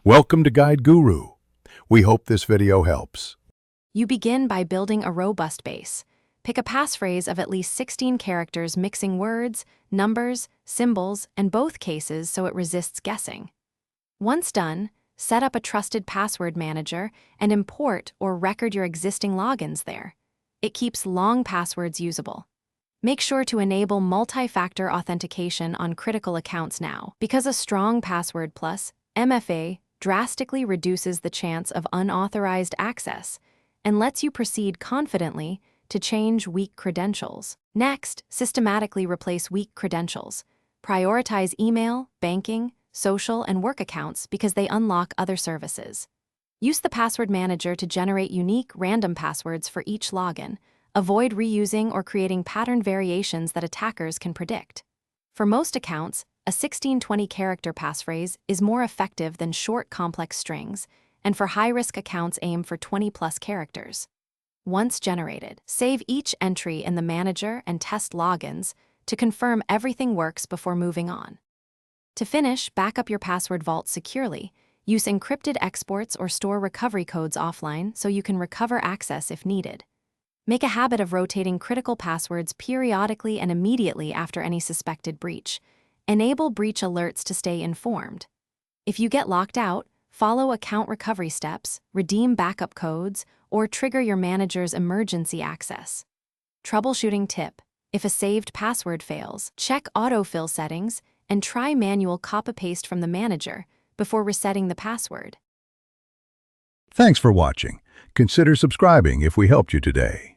Welcome to Guide Guru. We hope this video helps. You begin by building a robust base. Pick a passphrase of at least 16 characters mixing words, numbers, symbols, and both cases so it resists guessing. Once done, set up a trusted password manager and import or record your existing logins there. It keeps long passwords usable. Make sure to enable multi-factor authentication on critical accounts now, because a strong password plus MFA drastically reduces the chance of unauthorized access and lets you proceed confidently to change weak credentials. Next, systematically replace weak credentials. Prioritize email, banking, social, and work accounts because they unlock other services. Use the password manager to generate unique, random passwords for each login. Avoid reusing or creating pattern variations that attackers can predict. For most accounts, a 16-20-character passphrase is more effective than short, complex strings, and for high-risk accounts aim for 20-plus characters. Once generated, save each entry in the manager and test logins to confirm everything works before moving on. To finish, back up your password vault securely. Use encrypted exports or store recovery codes offline so you can recover access if needed. Make a habit of rotating critical passwords periodically and immediately after any suspected breach. Enable breach alerts to stay informed. If you get locked out, follow account recovery steps, redeem backup codes, or trigger your manager's emergency access. Troubleshooting tip: if a saved password fails, check autofill settings and try manual copy-paste from the manager before resetting the password. Thanks for watching. Consider subscribing if we helped you today.